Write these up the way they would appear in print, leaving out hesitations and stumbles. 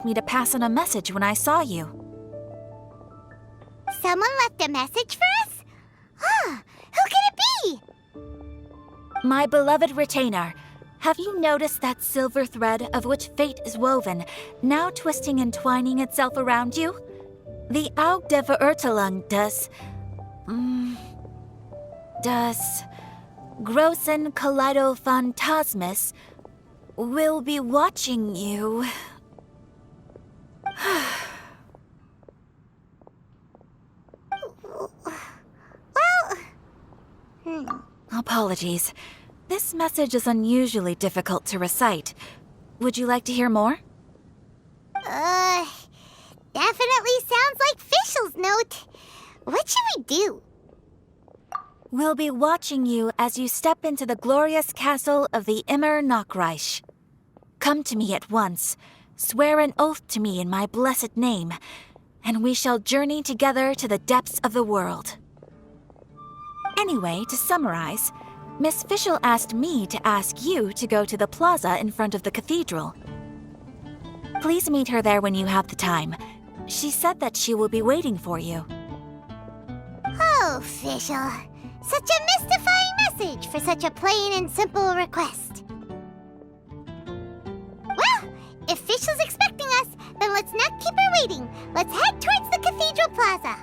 Me to pass on a message when I saw you. Someone left a message for us? Huh, who could it be? My beloved retainer, have you noticed that silver thread of which fate is woven, now twisting and twining itself around you? The Aug der Verurteilung does Großen Kaleidophantasmus will be watching you. Apologies. This message is unusually difficult to recite. Would you like to hear more? Definitely sounds like Fischl's note. What should we do? We'll be watching you as you step into the glorious castle of the Immer Nachreich. Come to me at once. Swear an oath to me in my blessed name, and we shall journey together to the depths of the world. Anyway, to summarize, Miss Fischl asked me to ask you to go to the plaza in front of the cathedral. Please meet her there when you have the time. She said that she will be waiting for you. Oh, Fischl. Such a mystifying message for such a plain and simple request. Well, if Fischl's expecting us, then let's not keep her waiting. Let's head towards the cathedral plaza.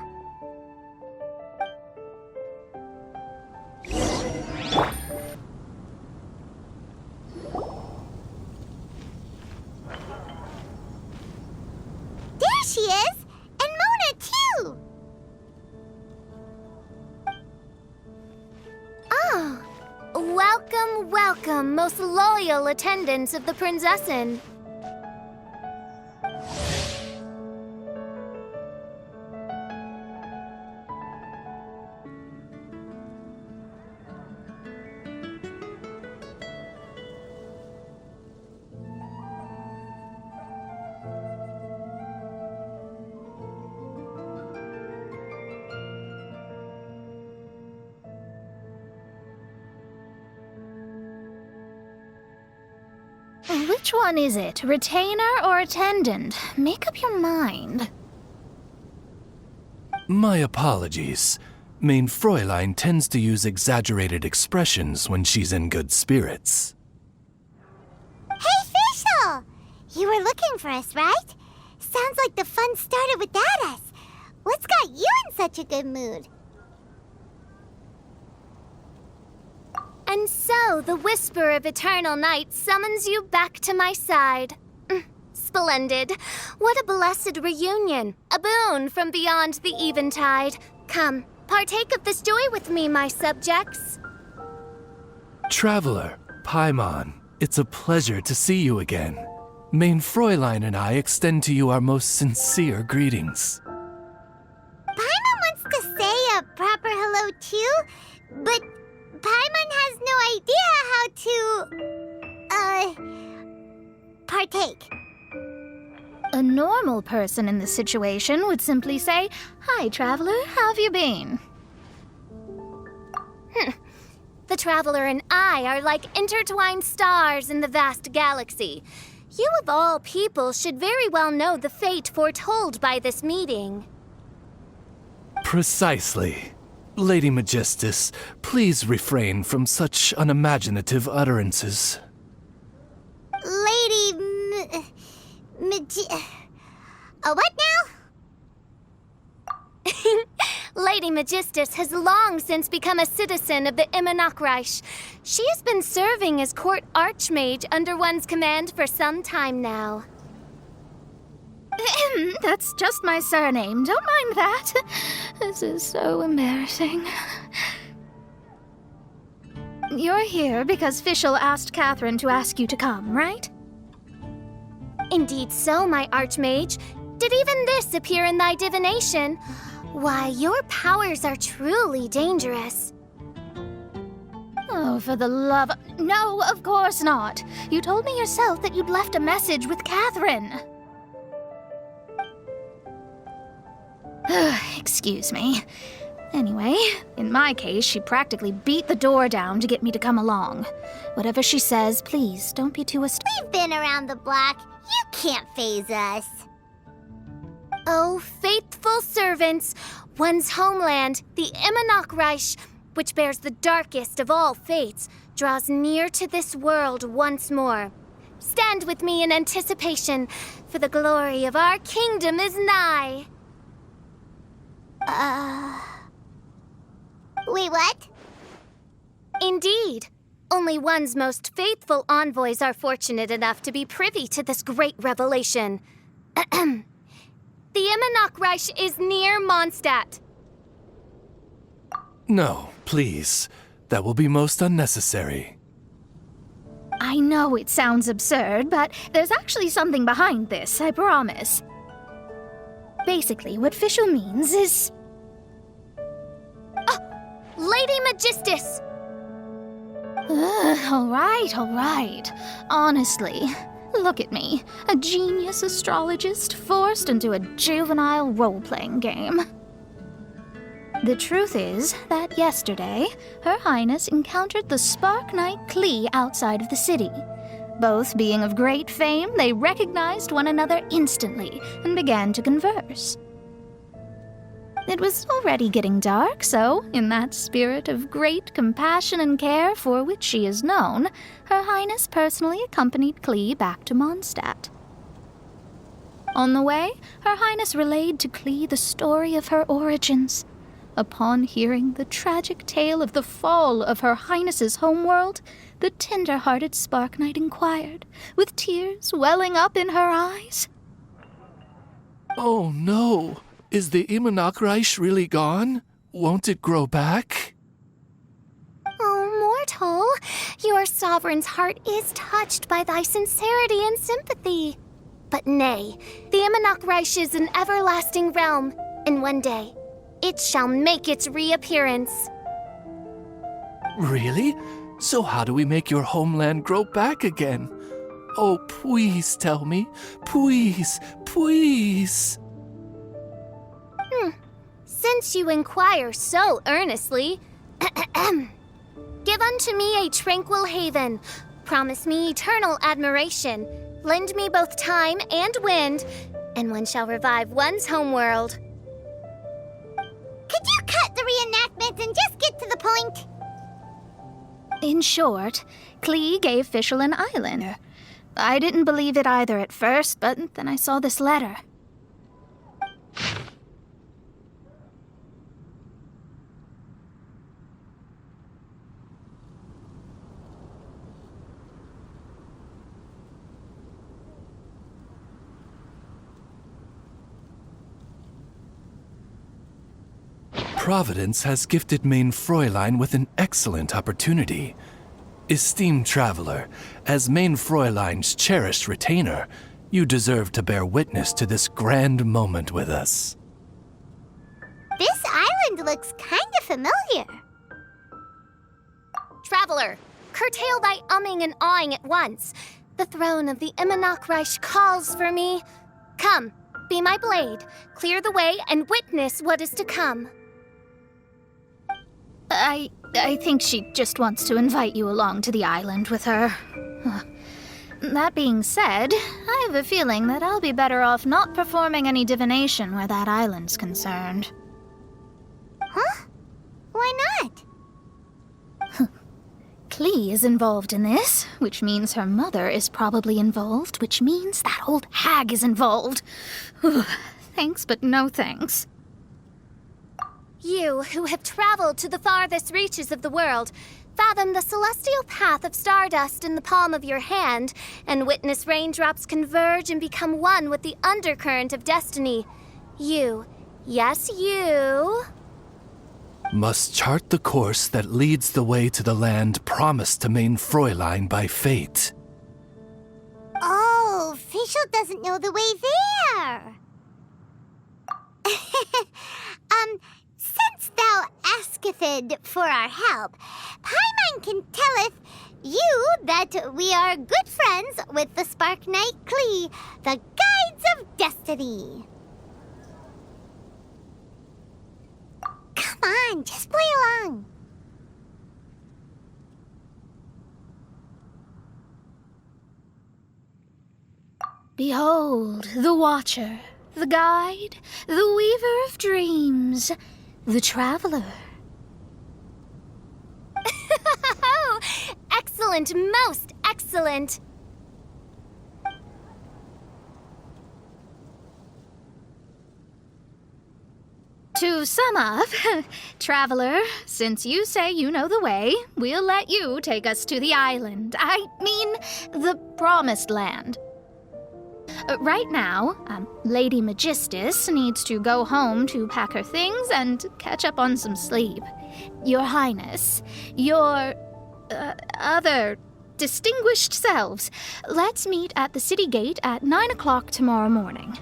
There she is! And Mona, too! Ah, welcome, welcome, most loyal attendants of the Prinzessin. Which one is it, retainer or attendant? Make up your mind. My apologies. Mein Fräulein tends to use exaggerated expressions when she's in good spirits. Hey, Fischl! You were looking for us, right? Sounds like the fun started without us. What's got you in such a good mood? And so, the whisper of eternal night summons you back to my side. Splendid. What a blessed reunion. A boon from beyond the eventide. Come, partake of this joy with me, my subjects. Traveler, Paimon, it's a pleasure to see you again. Mein Fräulein and I extend to you our most sincere greetings. Paimon wants to say a proper hello too, but Paimon has no idea how to, partake. A normal person in this situation would simply say, "Hi, traveler, how have you been?" The traveler and I are like intertwined stars in the vast galaxy. You of all people should very well know the fate foretold by this meeting. Precisely. Lady Magistus, please refrain from such unimaginative utterances. Lady what now? Lady Magistus has long since become a citizen of the Immer Nachreich. She has been serving as court archmage under one's command for some time now. That's just my surname. Don't mind that. This is so embarrassing. You're here because Fischl asked Catherine to ask you to come, right? Indeed so, my archmage. Did even this appear in thy divination? Why, your powers are truly dangerous. Oh, for the love... No, of course not. You told me yourself that you'd left a message with Catherine. Excuse me. Anyway, in my case, she practically beat the door down to get me to come along. Whatever she says, please, don't be too We've been around the block. You can't faze us. Oh, faithful servants, one's homeland, the Immernochreich, which bears the darkest of all fates, draws near to this world once more. Stand with me in anticipation, for the glory of our kingdom is nigh. Wait, what? Indeed. Only one's most faithful envoys are fortunate enough to be privy to this great revelation. The Immernochreich is near Mondstadt. No, please. That will be most unnecessary. I know it sounds absurd, but there's actually something behind this, I promise. Basically, what Fischl means is... Lady Magistus! All right. Honestly, look at me. A genius astrologist forced into a juvenile role-playing game. The truth is that yesterday, Her Highness encountered the Spark Knight Klee outside of the city. Both being of great fame, they recognized one another instantly and began to converse. It was already getting dark, so, in that spirit of great compassion and care for which she is known, Her Highness personally accompanied Klee back to Mondstadt. On the way, Her Highness relayed to Klee the story of her origins. Upon hearing the tragic tale of the fall of Her Highness's homeworld, the tender-hearted Spark Knight inquired, with tears welling up in her eyes. Oh no! Is the Immernochreich really gone? Won't it grow back? Oh, mortal, your sovereign's heart is touched by thy sincerity and sympathy. But nay, the Immernochreich is an everlasting realm, and one day it shall make its reappearance. Really? So how do we make your homeland grow back again? Oh, please tell me. Please, please. Since you inquire so earnestly, give unto me a tranquil haven, promise me eternal admiration, lend me both time and wind, and one shall revive one's homeworld. Could you cut the reenactment and just get to the point? In short, Klee gave Fischl an island. I didn't believe it either at first, but then I saw this letter. Providence has gifted Main Fräulein with an excellent opportunity. Esteemed traveler, as Main Fräulein's cherished retainer, you deserve to bear witness to this grand moment with us. This island looks kinda familiar. Traveler, curtail thy umming and awing at once. The throne of the Immernochreich calls for me. Come, be my blade, clear the way, and witness what is to come. I think she just wants to invite you along to the island with her. That being said, I have a feeling that I'll be better off not performing any divination where that island's concerned. Huh? Why not? Klee is involved in this, which means her mother is probably involved, which means that old hag is involved. Thanks, but no thanks. You, who have traveled to the farthest reaches of the world, fathom the celestial path of stardust in the palm of your hand, and witness raindrops converge and become one with the undercurrent of destiny. You, yes, you... Must chart the course that leads the way to the land promised to Main Fräulein by fate. Oh, Fischl doesn't know the way there. Since thou asketh for our help, Paimon can telleth you that we are good friends with the Spark Knight Klee, the Guides of Destiny. Come on, just play along. Behold, the Watcher, the Guide, the Weaver of Dreams, the Traveler. Excellent, most excellent. To sum up, Traveler, since you say you know the way, we'll let you take us to the island. I mean, the Promised Land. Right now, Lady Magistus needs to go home to pack her things and catch up on some sleep. Your Highness, your other distinguished selves, let's meet at the city gate at 9 o'clock tomorrow morning.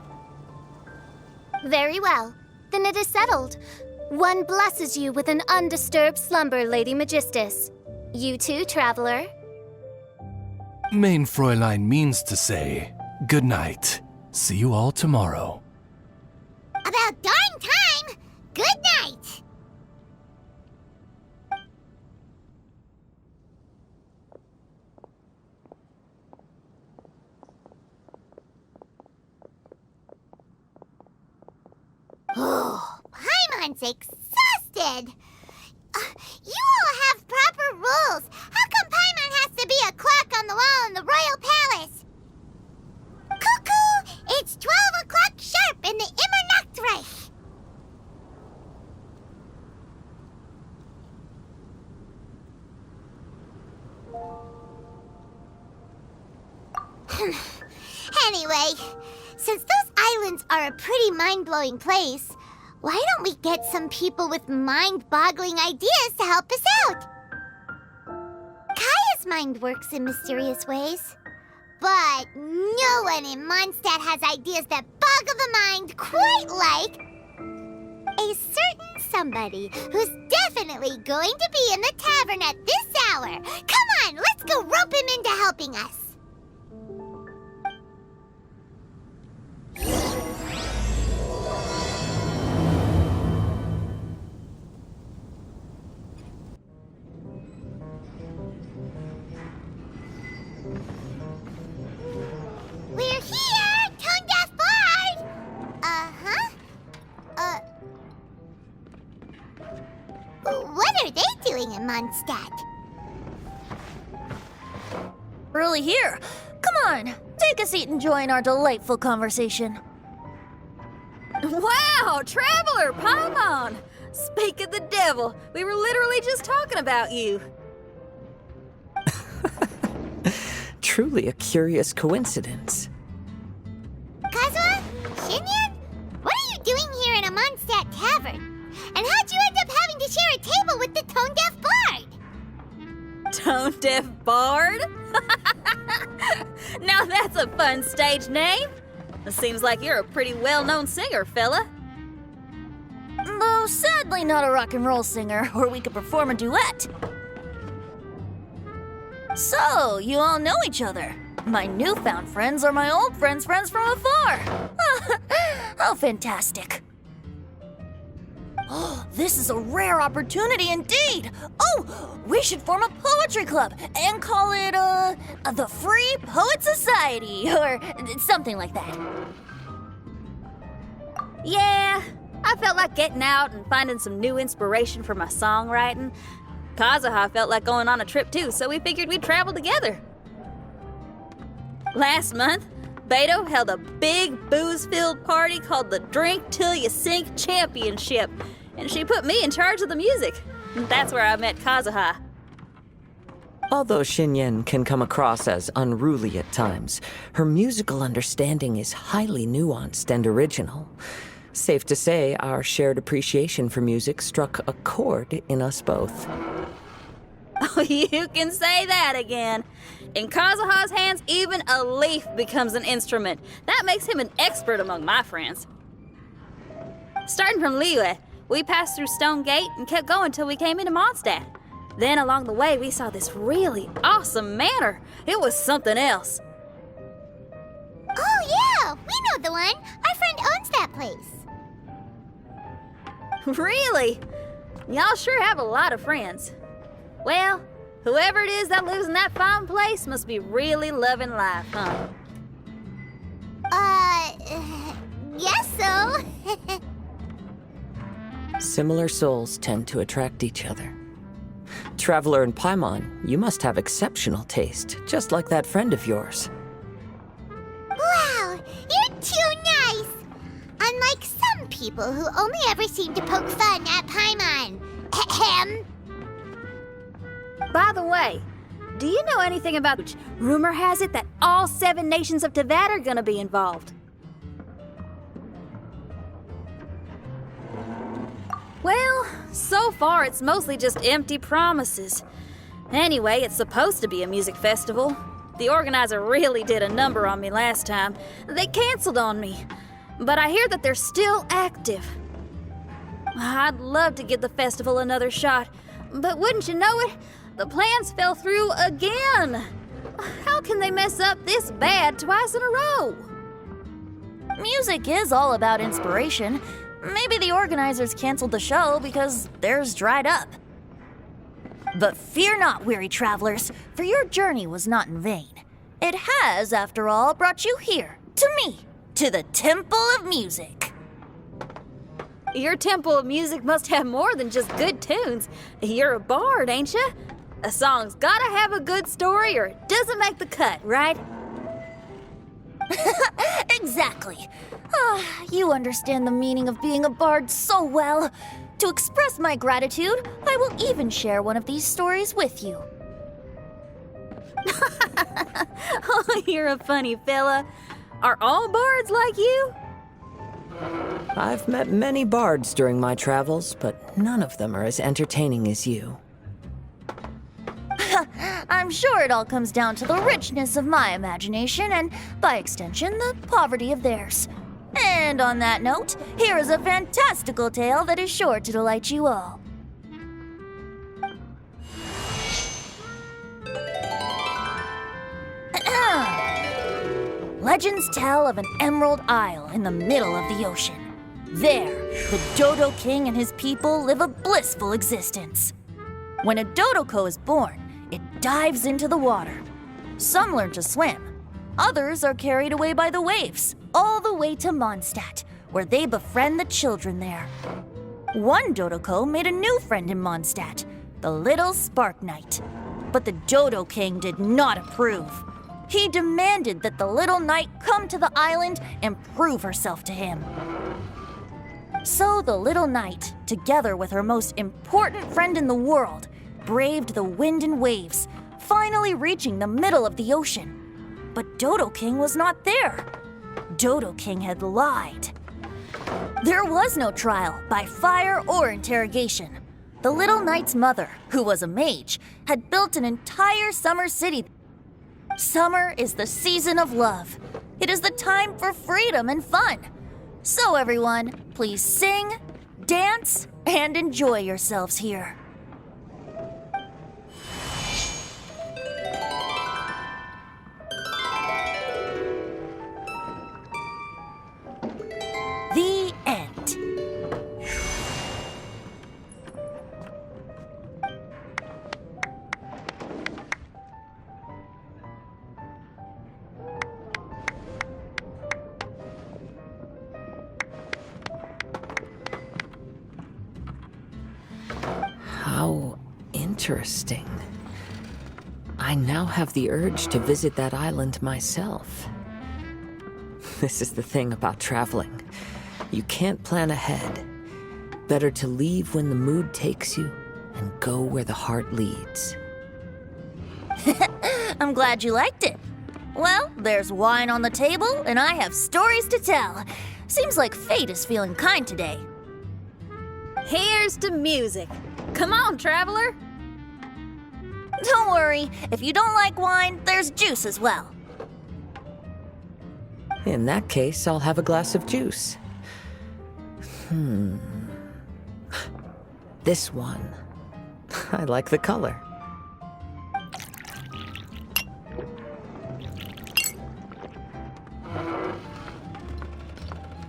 Very well. Then it is settled. One blesses you with an undisturbed slumber, Lady Magistus. You too, Traveler. Main Fräulein means to say, good night. See you all tomorrow. About darn time! Good night! Oh, Paimon's exhausted! You all have proper rules. How come Paimon has to be a clock on the wall in the royal palace? Cuckoo! It's 12 o'clock sharp in the Immernachtreich! Anyway, since those islands are a pretty mind-blowing place, why don't we get some people with mind-boggling ideas to help us out? Kaya's mind works in mysterious ways. But no one in Mondstadt has ideas that boggle the mind quite like a certain somebody who's definitely going to be in the tavern at this hour. Come on, let's go rope him into helping us. We're here, Tone Deaf Bard! What are they doing in Mondstadt? Really here. Come on, take a seat and join our delightful conversation. Wow, Traveler, Paimon! Speak of the devil, we were literally just talking about you. Truly a curious coincidence. Kazuha? Shinyan? What are you doing here in a Mondstadt tavern? And how'd you end up having to share a table with the Tone Deaf Bard? Tone Deaf Bard? Now that's a fun stage name. It seems like you're a pretty well-known singer, fella. Though sadly not a rock and roll singer, or we could perform a duet. So, you all know each other. My newfound friends are my old friends' friends from afar. How fantastic. Oh, this is a rare opportunity indeed. Oh, we should form a poetry club and call it, the Free Poet Society, or something like that. Yeah, I felt like getting out and finding some new inspiration for my songwriting. Kazuha felt like going on a trip too, so we figured we'd travel together. Last month, Beto held a big booze-filled party called the Drink Till You Sink Championship, and she put me in charge of the music. That's where I met Kazuha. Although Shinyen can come across as unruly at times, her musical understanding is highly nuanced and original. Safe to say, our shared appreciation for music struck a chord in us both. Oh, you can say that again. In Kazuha's hands, even a leaf becomes an instrument. That makes him an expert among my friends. Starting from Liyue, We passed through Stone Gate and kept going till we came into Mondstadt. Then along the way, we saw this really awesome manor. It was something else. Oh, yeah, we know the one. Our friend owns that place. Really? Y'all sure have a lot of friends. Well, whoever it is that lives in that fine place must be really loving life, huh? Guess so. Similar souls tend to attract each other. Traveler and Paimon, you must have exceptional taste, just like that friend of yours. Wow, you're too nice. Unlike some people who only ever seem to poke fun at Paimon. Ahem. By the way, do you know anything about which rumor has it that all 7 nations of Teyvat are gonna be involved? Well, so far it's mostly just empty promises. Anyway, it's supposed to be a music festival. The organizer really did a number on me last time. They canceled on me. But I hear that they're still active. I'd love to give the festival another shot, but wouldn't you know it, the plans fell through again. How can they mess up this bad twice in a row? Music is all about inspiration. Maybe the organizers canceled the show because theirs dried up. But fear not, weary travelers, for your journey was not in vain. It has, after all, brought you here, to me, to the Temple of Music. Your Temple of Music must have more than just good tunes. You're a bard, ain't you? A song's gotta have a good story or it doesn't make the cut, right? Exactly. You understand the meaning of being a bard so well. To express my gratitude, I will even share one of these stories with you. Oh, you're a funny fella. Are all bards like you? I've met many bards during my travels, but none of them are as entertaining as you. I'm sure it all comes down to the richness of my imagination and, by extension, the poverty of theirs. And on that note, here is a fantastical tale that is sure to delight you all. Legends tell of an emerald isle in the middle of the ocean. There, the Dodo King and his people live a blissful existence. When a Dodoko is born, it dives into the water. Some learn to swim. Others are carried away by the waves, all the way to Mondstadt, where they befriend the children there. One Dodoko made a new friend in Mondstadt, the little Spark Knight. But the Dodo King did not approve. He demanded that the little knight come to the island and prove herself to him. So the little knight, together with her most important friend in the world, braved the wind and waves, finally reaching the middle of the ocean. But Dodo King was not there. Dodo King had lied. There was no trial by fire or interrogation. The little knight's mother, who was a mage, had built an entire summer city. Summer is the season of love. It is the time for freedom and fun. So everyone, please sing, dance, and enjoy yourselves here. The end. How interesting. I now have the urge to visit that island myself. This is the thing about traveling. You can't plan ahead. Better to leave when the mood takes you and go where the heart leads. I'm glad you liked it. Well, there's wine on the table, and I have stories to tell. Seems like fate is feeling kind today. Here's to music. Come on, traveler. Don't worry, if you don't like wine, there's juice as well. In that case, I'll have a glass of juice. this one. I like the color.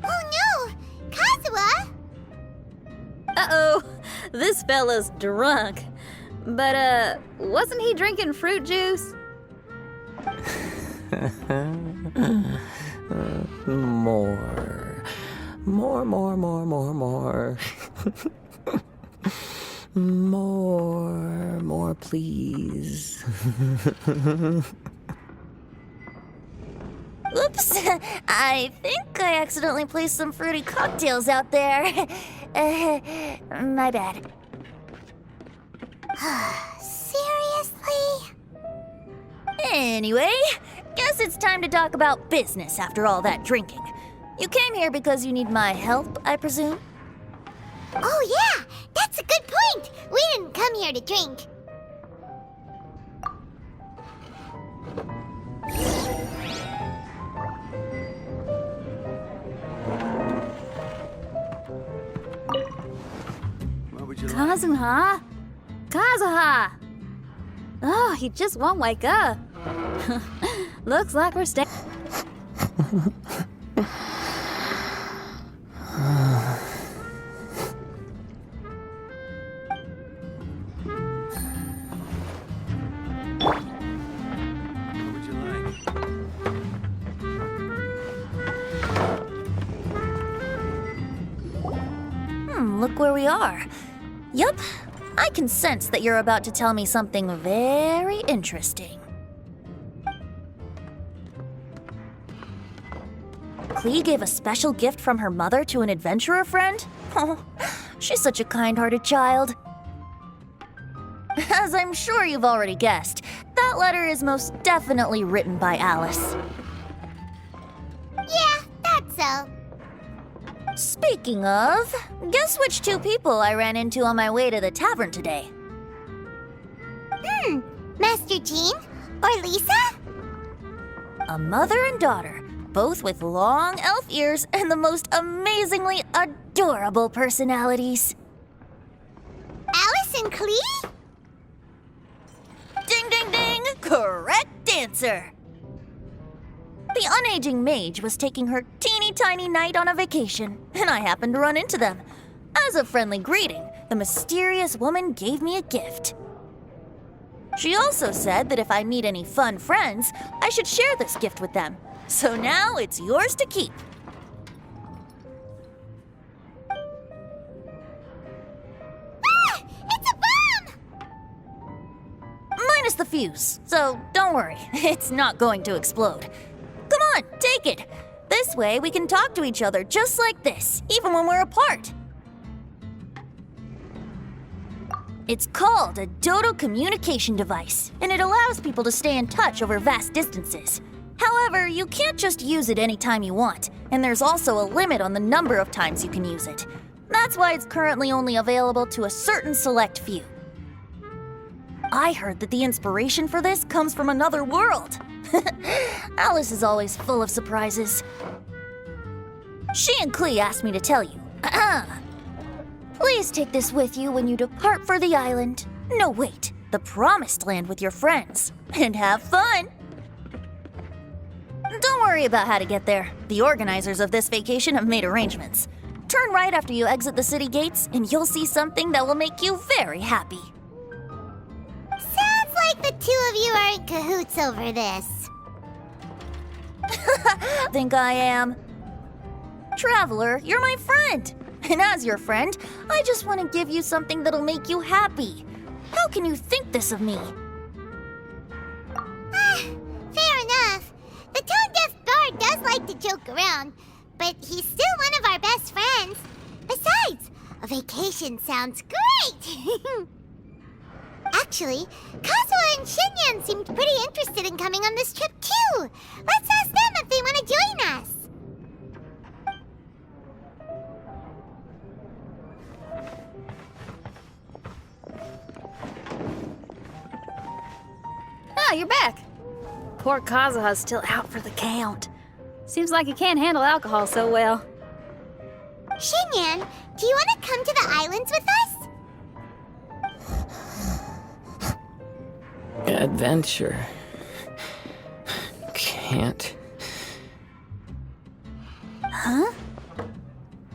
Oh no! Kazuha! Uh-oh, this fella's drunk. But, wasn't he drinking fruit juice? More. More, please. Oops, I think I accidentally placed some fruity cocktails out there. My bad. Seriously? Anyway, guess it's time to talk about business after all that drinking. You came here because you need my help, I presume? Oh yeah, that's a good point. We didn't come here to drink. Kazuha? Kazuha! Oh, he just won't wake up. Looks like we're staying. Look where we are. Yup, I can sense that you're about to tell me something very interesting. Klee gave a special gift from her mother to an adventurer friend? Oh, she's such a kind-hearted child. As I'm sure you've already guessed, that letter is most definitely written by Alice. Yeah, that's so. Speaking of, guess which two people I ran into on my way to the tavern today? Master Jean? Or Lisa? A mother and daughter, both with long elf ears and the most amazingly adorable personalities. Alice and Klee? Ding, ding, ding! Correct answer! The unaging mage was taking her teeny tiny knight on a vacation, and I happened to run into them. As a friendly greeting, the mysterious woman gave me a gift. She also said that if I meet any fun friends, I should share this gift with them. So now it's yours to keep. Ah! It's a bomb! Minus the fuse, so don't worry, it's not going to explode. Come on, take it. This way we can talk to each other just like this, even when we're apart. It's called a Dodo communication device, and it allows people to stay in touch over vast distances. However, you can't just use it anytime you want, and there's also a limit on the number of times you can use it. That's why it's currently only available to a certain select few. I heard that the inspiration for this comes from another world. Alice is always full of surprises. She and Klee asked me to tell you. Please take this with you when you depart for the island. No, wait, the Promised Land with your friends. And have fun! Don't worry about how to get there. The organizers of this vacation have made arrangements. Turn right after you exit the city gates, and you'll see something that will make you very happy. Sounds like the two of you are in cahoots over this. Think I am? Traveler, you're my friend. And as your friend, I just want to give you something that'll make you happy. How can you think this of me? Fair enough. The tone-deaf bard does like to joke around, but he's still one of our best friends. Besides, a vacation sounds great! Actually, Kazuha and Shinyan seemed pretty interested in coming on this trip too. Let's ask them if they want to join us. Ah, you're back. Poor Kazuha's still out for the count. Seems like he can't handle alcohol so well. Shinyan, do you want to come to the islands with us? adventure. Can't. Huh?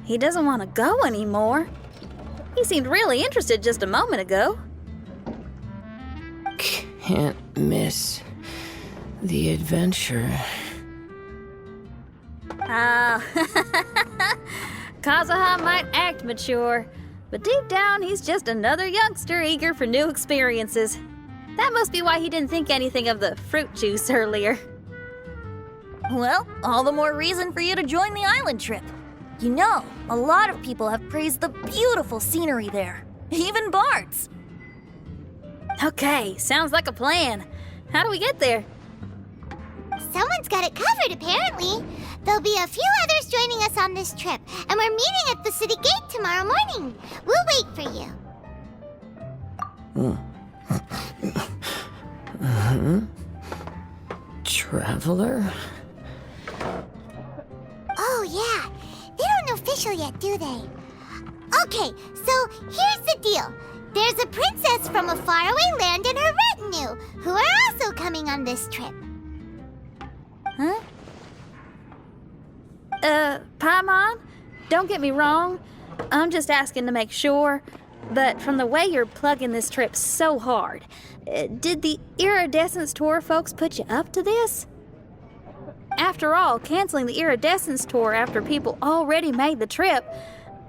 He doesn't want to go anymore. He seemed really interested just a moment ago. Can't miss the adventure. Ah, Kazuha might act mature, but deep down he's just another youngster eager for new experiences. That must be why he didn't think anything of the fruit juice earlier. Well, all the more reason for you to join the island trip. You know, a lot of people have praised the beautiful scenery there. Even Bart's. Okay, sounds like a plan. How do we get there? Someone's got it covered, apparently. There'll be a few others joining us on this trip, and we're meeting at the city gate tomorrow morning. We'll wait for you. Traveler? Oh, yeah. They don't know official yet, do they? Okay, so here's the deal. There's a princess from a faraway land and her retinue, who are also coming on this trip. Huh? Paimon, don't get me wrong. I'm just asking to make sure. But from the way you're plugging this trip so hard, did the Iridescence Tour folks put you up to this? After all, canceling the Iridescence Tour after people already made the trip,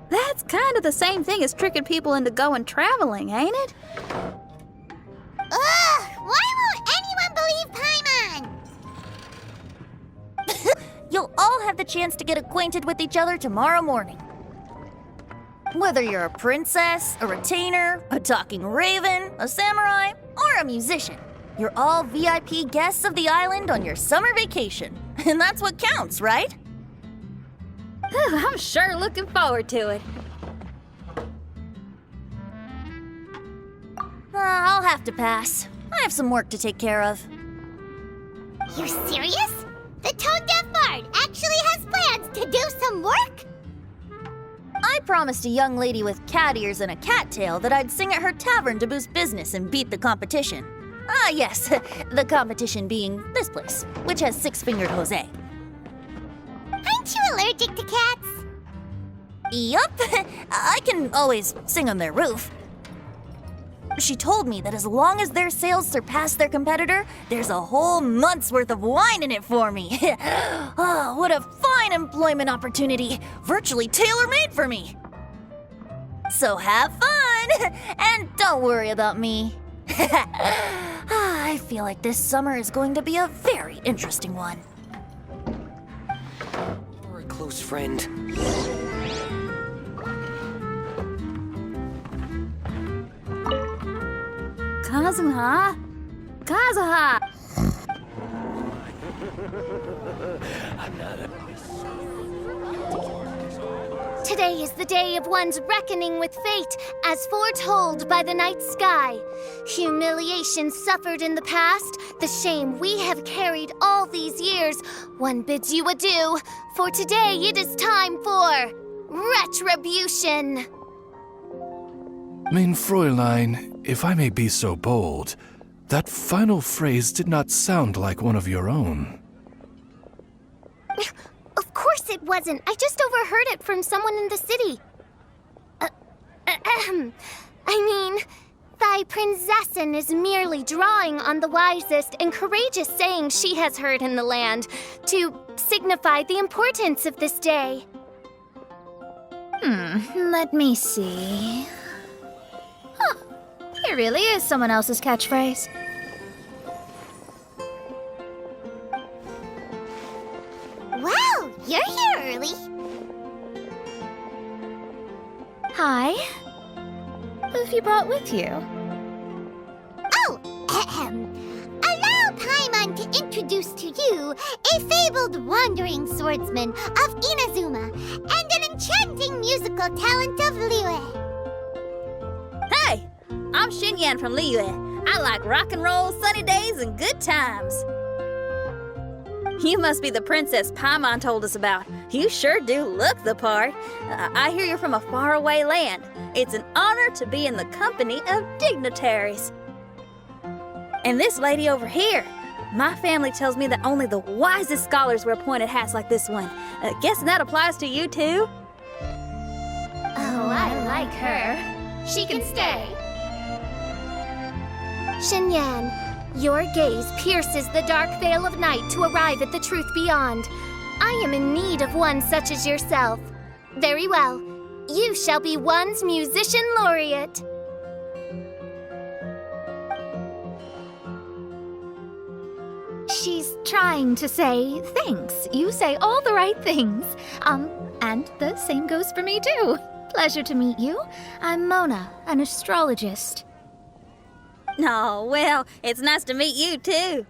that's kind of the same thing as tricking people into going traveling, ain't it? Ugh! Why won't anyone believe Paimon? You'll all have the chance to get acquainted with each other tomorrow morning. Whether you're a princess, a retainer, a talking raven, a samurai, or a musician, you're all VIP guests of the island on your summer vacation. And that's what counts, right? I'm sure looking forward to it. I'll have to pass. I have some work to take care of. You're serious? The tone-deaf bard actually has plans to do some work? I promised a young lady with cat ears and a cat tail that I'd sing at her tavern to boost business and beat the competition. Ah, yes, the competition being this place, which has six-fingered Jose. Aren't you allergic to cats? Yup, I can always sing on their roof. She told me that as long as their sales surpass their competitor, there's a whole month's worth of wine in it for me. Oh, what a fine employment opportunity, virtually tailor-made for me. So have fun, and don't worry about me. I feel like this summer is going to be a very interesting one. You're a close friend. Kazuha? Kazuha! Today is the day of one's reckoning with fate, as foretold by the night sky. Humiliation suffered in the past, the shame we have carried all these years. One bids you adieu, for today it is time for retribution. Mein Fräulein, if I may be so bold, that final phrase did not sound like one of your own. Of course it wasn't. I just overheard it from someone in the city. I mean, thy prinzessin is merely drawing on the wisest and courageous sayings she has heard in the land to signify the importance of this day. Let me see. Huh, it really is someone else's catchphrase. Wow, you're here early. Hi. Who have you brought with you? Oh, allow Paimon to introduce to you a fabled wandering swordsman of Inazuma and an enchanting musical talent of Liyue. Hey, I'm Xinyan from Liyue. I like rock and roll, sunny days, and good times. You must be the princess Paimon told us about. You sure do look the part. I hear you're from a faraway land. It's an honor to be in the company of dignitaries. And this lady over here. My family tells me that only the wisest scholars wear pointed hats like this one. Guessing that applies to you too? Oh, I like her. She can stay. Xinyan, your gaze pierces the dark veil of night to arrive at the truth beyond. I am in need of one such as yourself. Very well. You shall be one's musician laureate. She's trying to say thanks. You say all the right things. And the same goes for me too. Pleasure to meet you. I'm Mona, an astrologist. Oh, well, it's nice to meet you too.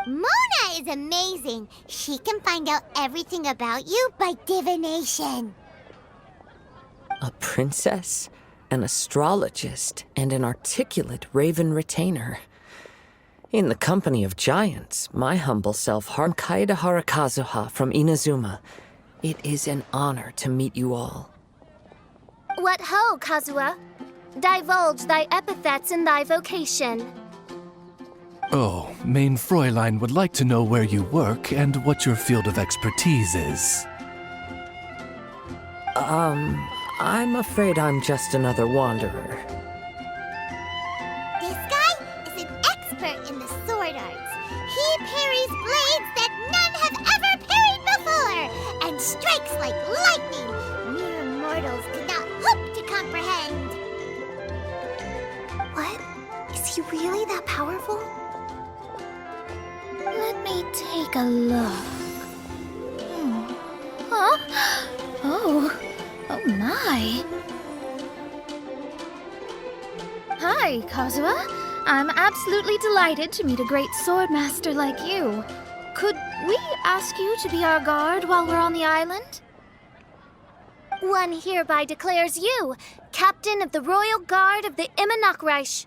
Mona is amazing. She can find out everything about you by divination. A princess, an astrologist, and an articulate raven retainer. In the company of giants, my humble self, Kaida Harakazuha from Inazuma. It is an honor to meet you all. What ho, Kazuha? Divulge thy epithets and thy vocation. Oh, Main Fräulein would like to know where you work and what your field of expertise is. I'm afraid I'm just another wanderer. This guy is an expert in the sword arts. He parries blades that none have ever parried before, and strikes like lightning. Mere mortals could not hope to comprehend. What? Is he really that powerful? Let me take a look. Huh? Oh my. Hi, Kazuha. I'm absolutely delighted to meet a great swordmaster like you. Could we ask you to be our guard while we're on the island? One hereby declares you Captain of the Royal Guard of the Immernachtreich.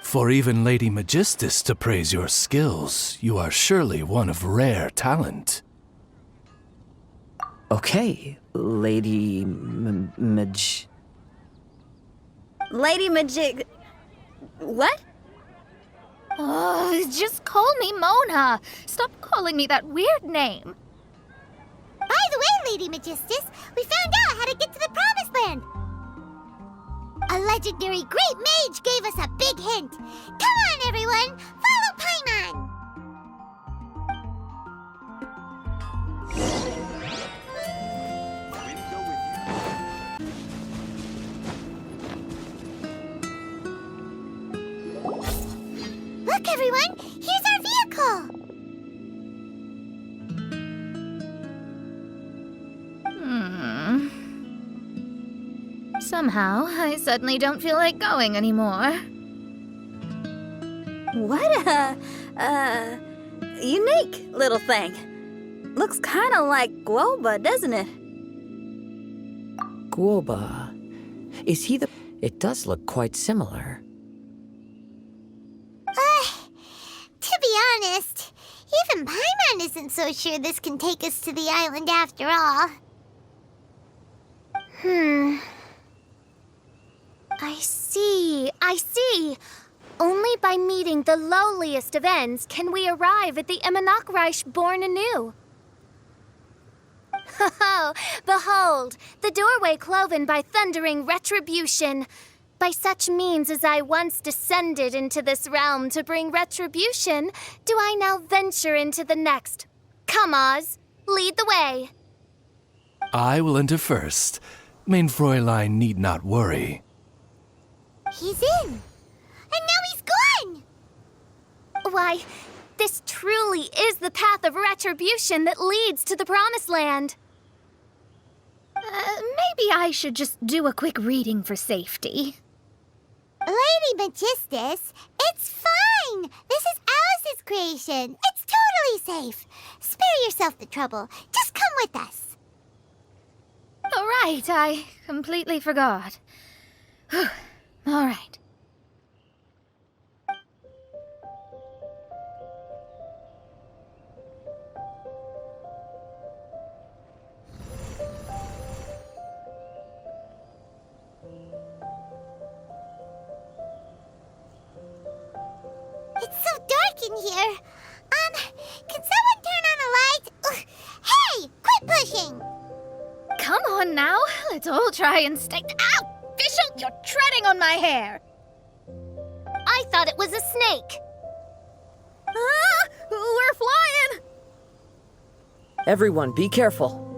For even Lady Magistus to praise your skills, you are surely one of rare talent. Okay, Lady Lady Magic... What? Oh, just call me Mona. Stop calling me that weird name. By the way, Lady Magistus, we found out how to get to the Promised Land. A legendary great mage gave us a big hint. Come on, everyone! Follow Paimon! Look, everyone! Here's our vehicle! Somehow, I suddenly don't feel like going anymore. What a unique little thing. Looks kind of like Guoba, doesn't it? Guoba. Is he the... It does look quite similar. To be honest, even Paimon isn't so sure this can take us to the island after all. I see. Only by meeting the lowliest of ends can we arrive at the Immernachtreich born anew. Oh, behold, the doorway cloven by thundering retribution. By such means as I once descended into this realm to bring retribution, do I now venture into the next. Come, Oz, lead the way. I will enter first. Main Fräulein need not worry. He's in! And now he's gone! Why, this truly is the path of retribution that leads to the Promised Land. Maybe I should just do a quick reading for safety. Lady Magistus, it's fine! This is Alice's creation. It's totally safe. Spare yourself the trouble. Just come with us. All right, I completely forgot. All right. dark in here. Can someone turn on a light? Ugh. Hey, quit pushing! Come on now, let's all try and stay. Ow! Fischl, you're treading on my hair! I thought it was a snake. Ah, we're flying! Everyone, be careful.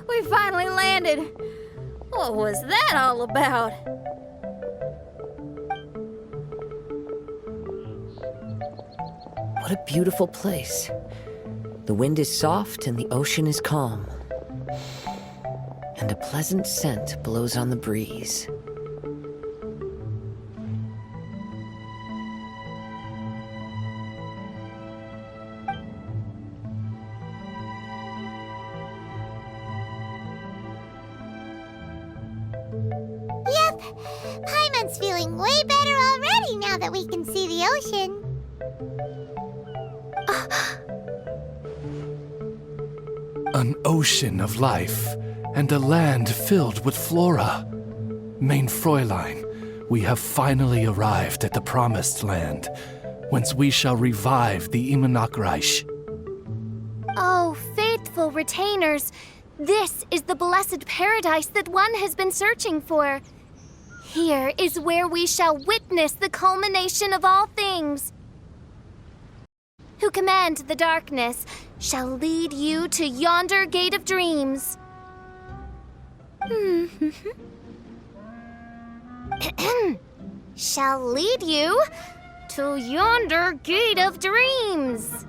We finally landed. What was that all about? What a beautiful place. The wind is soft and the ocean is calm. And a pleasant scent blows on the breeze. Yep, Paimon's feeling way better already now that we can see the ocean. An ocean of life, and a land filled with flora. Mein Fräulein, we have finally arrived at the Promised Land, whence we shall revive the Immer Nachreich. Oh, faithful retainers, this is the blessed paradise that one has been searching for. Here is where we shall witness the culmination of all things. Who command the darkness shall lead you to yonder gate of dreams. Shall lead you to yonder gate of dreams.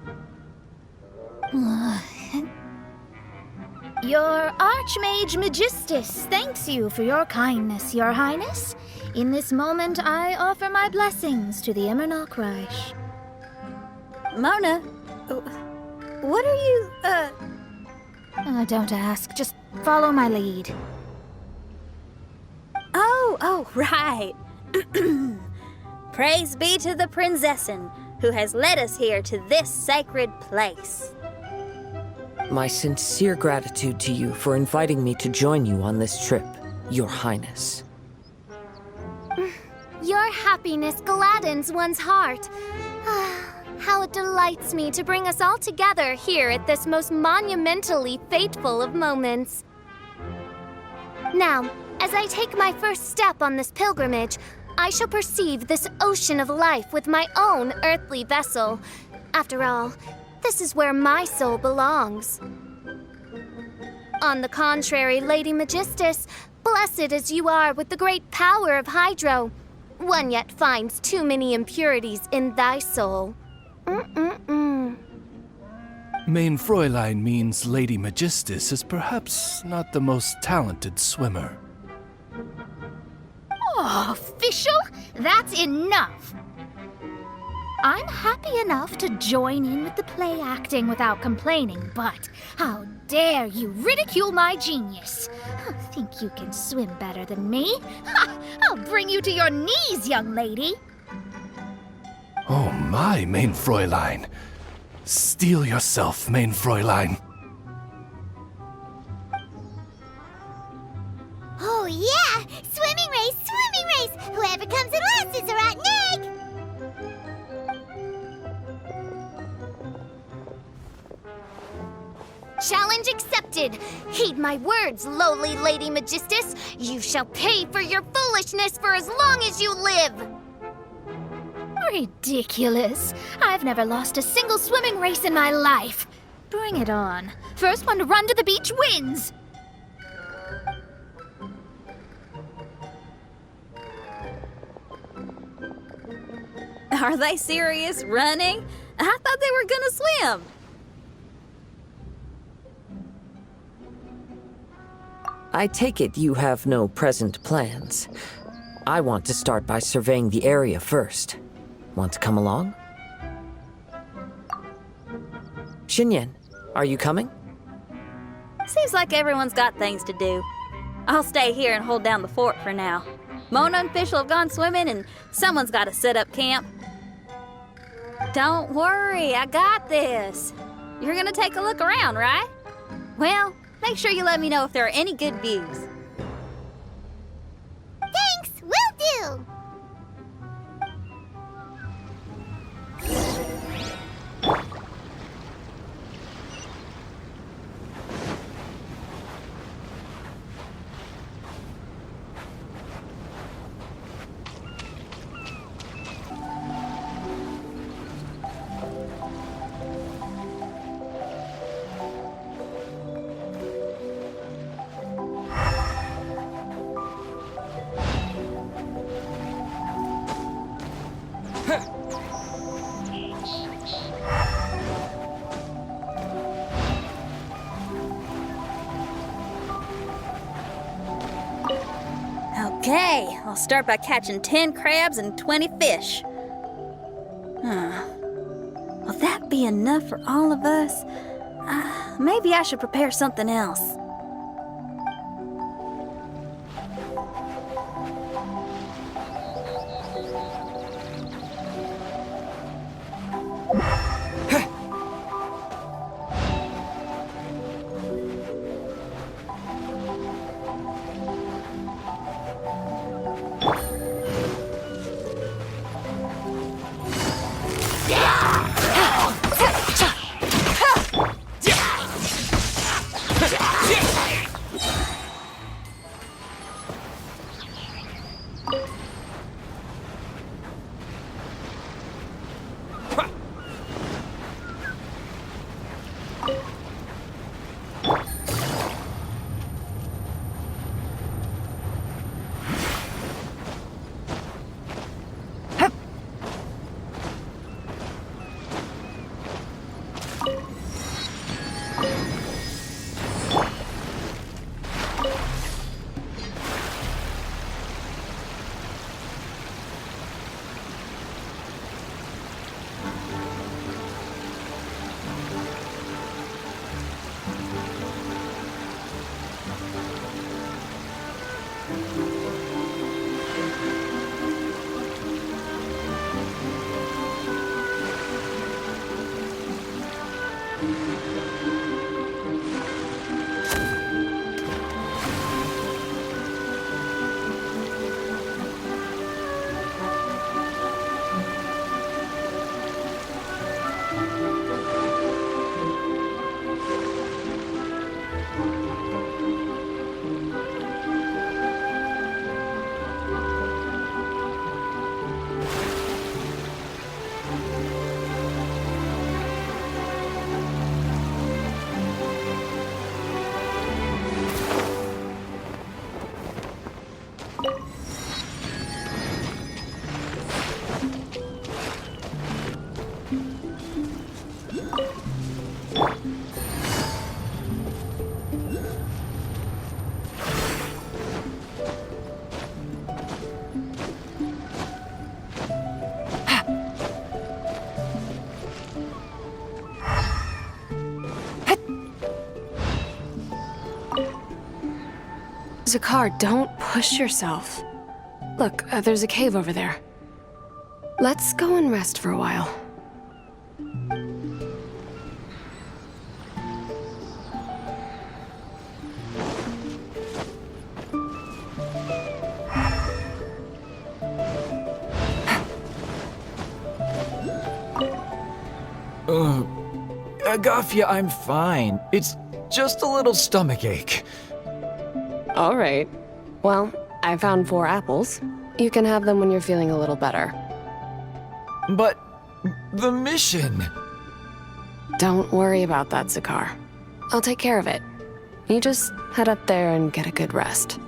Your Archmage Magistus thanks you for your kindness, Your Highness. In this moment, I offer my blessings to the Immer Nachreich. Mona, what are you, Don't ask, just follow my lead. Oh, right. Praise be to the Prinzessin, who has led us here to this sacred place. My sincere gratitude to you for inviting me to join you on this trip, Your Highness. Your happiness gladdens one's heart. How it delights me to bring us all together here at this most monumentally fateful of moments. Now, as I take my first step on this pilgrimage, I shall perceive this ocean of life with my own earthly vessel. After all, this is where my soul belongs. On the contrary, Lady Magistus, blessed as you are with the great power of Hydro, one yet finds too many impurities in thy soul. Mein Fräulein means Lady Magistus is perhaps not the most talented swimmer. Oh, Fischl, that's enough! I'm happy enough to join in with the play acting without complaining, but how dare you ridicule my genius? Think you can swim better than me? Ha! I'll bring you to your knees, young lady! Oh my, Mein Fräulein. Steel yourself, Mein Fräulein. Oh yeah! Swimming race, swimming race! Whoever comes in last is a rotten egg! Challenge accepted. Heed my words, lowly Lady Magistus. You shall pay for your foolishness for as long as you live. Ridiculous. I've never lost a single swimming race in my life. Bring it on. First one to run to the beach wins. Are they serious? Running? I thought they were gonna swim. I take it you have no present plans. I want to start by surveying the area first. Want to come along? Xinyan, are you coming? Seems like everyone's got things to do. I'll stay here and hold down the fort for now. Mona and Fish will have gone swimming, and someone's got to set up camp. Don't worry, I got this. You're gonna take a look around, right? Well, make sure you let me know if there are any good views. Thanks, will do! Okay, I'll start by catching 10 crabs and 20 fish. Will that be enough for all of us? Maybe I should prepare something else. Zakar, don't push yourself. Look, there's a cave over there. Let's go and rest for a while. Agafia, I'm fine. It's just a little stomachache. All right. Well, I found 4 apples. You can have them when you're feeling a little better. But the mission... Don't worry about that, Zakar. I'll take care of it. You just head up there and get a good rest.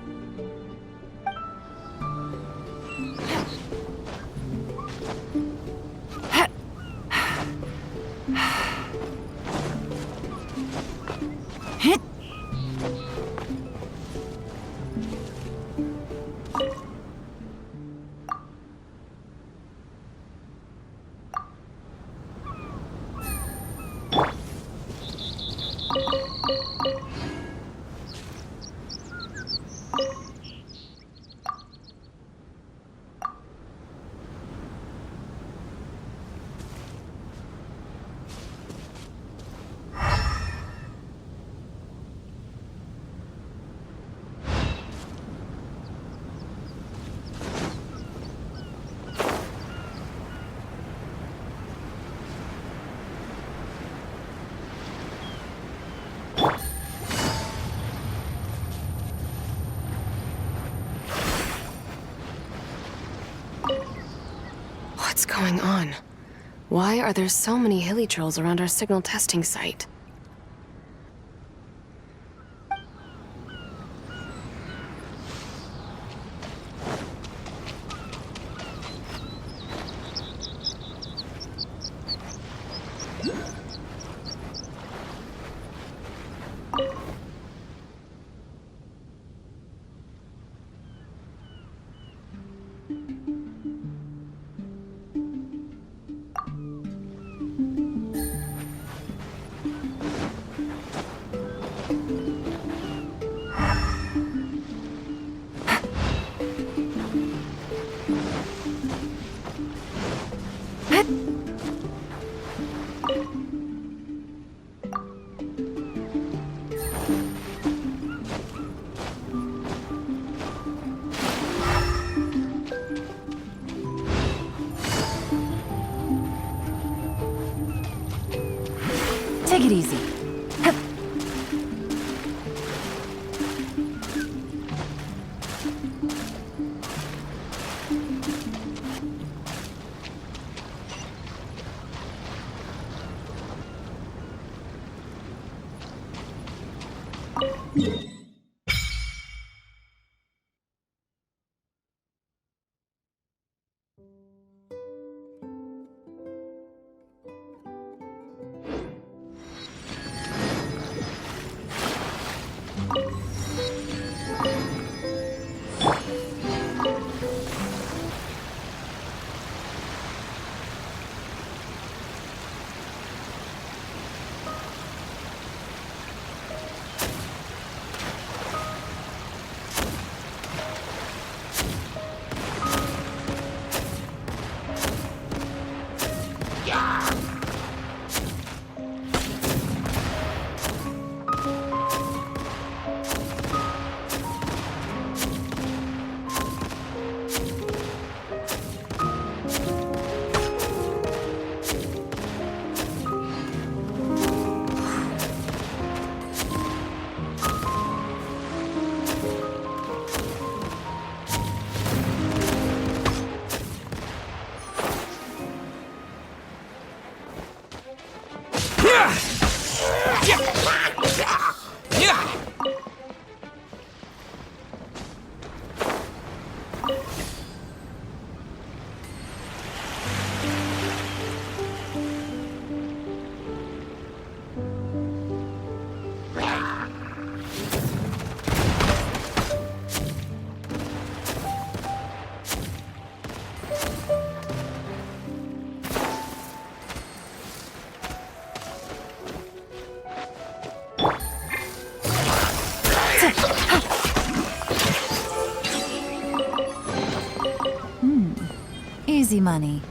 going on? Why are there so many hilly trolls around our signal testing site? Take it easy. Easy money.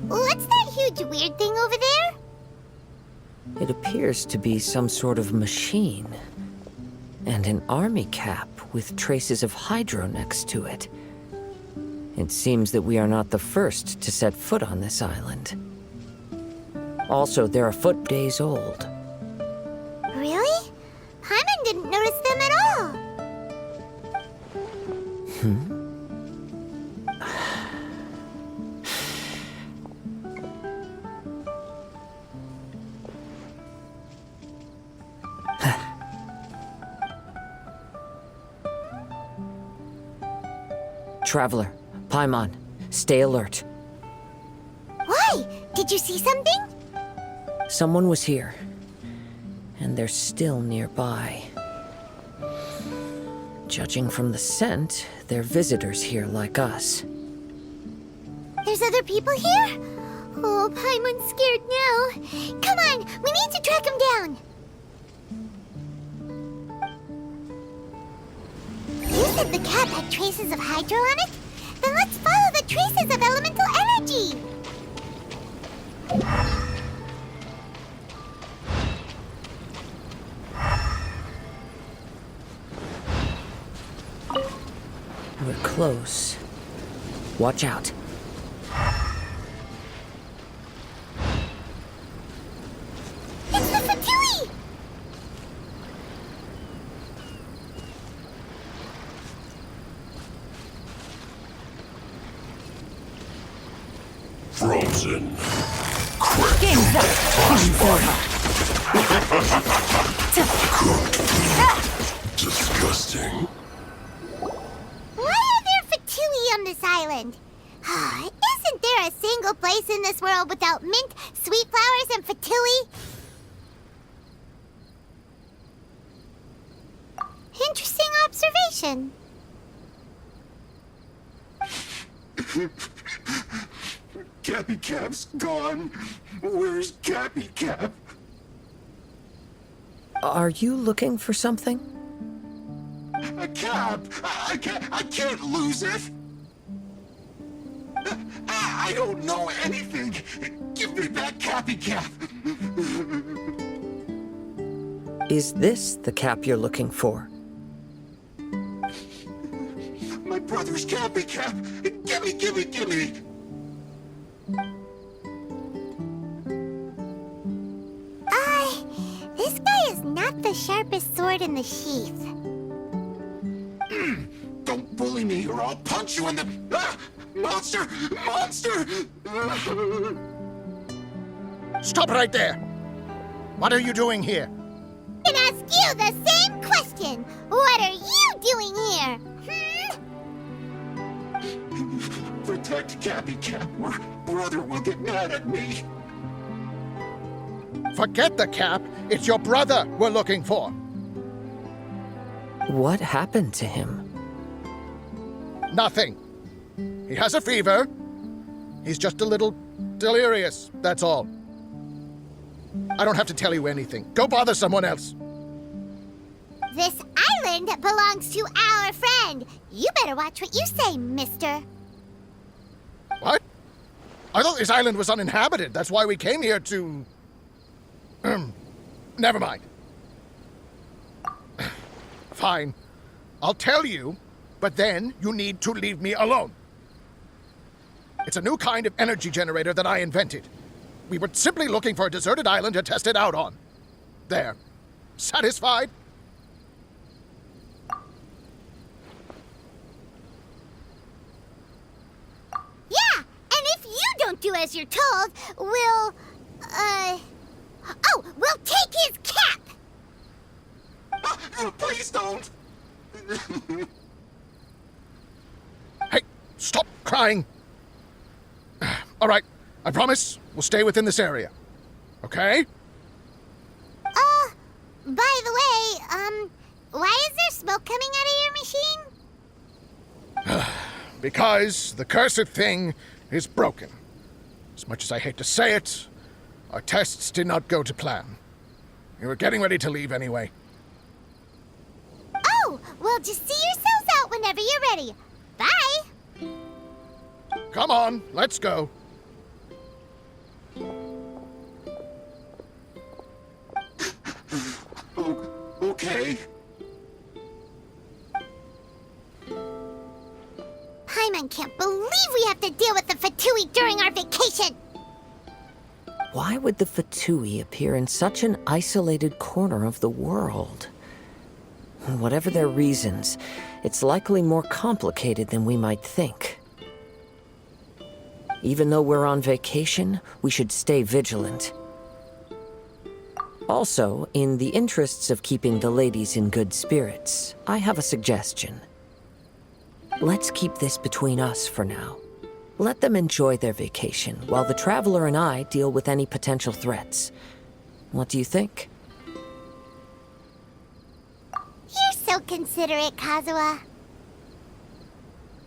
What's that huge weird thing over there? It appears to be some sort of machine. And an army cap with traces of hydro next to it. It seems that we are not the first to set foot on this island. Also, they're a foot days old. Really? Paimon didn't notice them at all. Traveler, Paimon, stay alert. Why? Did you see something? Someone was here. and they're still nearby. Judging from the scent, they're visitors here like us. There's other people here? Oh, Paimon's scared now. Come on, we need to track him down. You said the cap had traces of hydro on it? Then let's follow the traces of elemental energy. We're close. Watch out. It's the Fatui! Frozen. Game's up. Game's over. Disgusting. Why are there Fatui on this island? Isn't there a single place in this world without mint, sweet flowers, and Fatui? Interesting observation. Cappy Cap's gone. Where's Cappy Cap? Are you looking for something? A cap! I can't lose it! I don't know anything! Give me back Cappy Cap! Is this the cap you're looking for? My brother's Cappy Cap! Gimme! This guy is not the sharpest sword in the sheath. Don't bully me or I'll punch you in the... Monster! Stop right there! What are you doing here? I can ask you the same question. What are you doing here? Protect Cappy Cap or brother will get mad at me. Forget the cap. It's your brother we're looking for. What happened to him? Nothing. He has a fever. He's just a little delirious, that's all. I don't have to tell you anything. Go bother someone else. This island belongs to our friend. You better watch what you say, mister. What? I thought this island was uninhabited. That's why we came here to... Never mind. Fine. I'll tell you, but then you need to leave me alone. It's a new kind of energy generator that I invented. We were simply looking for a deserted island to test it out on. There. Satisfied? Yeah, and if you don't do as you're told, we'll take his cap! Please don't! Hey, stop crying! All right, I promise we'll stay within this area. Okay? By the way, why is there smoke coming out of your machine? Because the cursed thing is broken. As much as I hate to say it, our tests did not go to plan. We were getting ready to leave anyway. Oh, well, just see yourselves out whenever you're ready. Bye! Come on, let's go. Okay. Paimon can't believe we have to deal with the Fatui during our vacation! Why would the Fatui appear in such an isolated corner of the world? Whatever their reasons, it's likely more complicated than we might think. Even though we're on vacation, we should stay vigilant. Also, in the interests of keeping the ladies in good spirits, I have a suggestion. Let's keep this between us for now. Let them enjoy their vacation, while the Traveler and I deal with any potential threats. What do you think? don't consider it, Kazuha.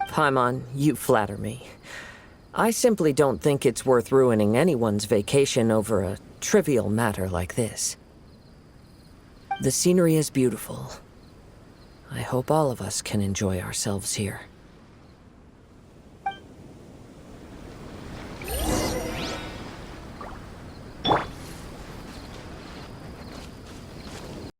Paimon, you flatter me. I simply don't think it's worth ruining anyone's vacation over a trivial matter like this. The scenery is beautiful. I hope all of us can enjoy ourselves here.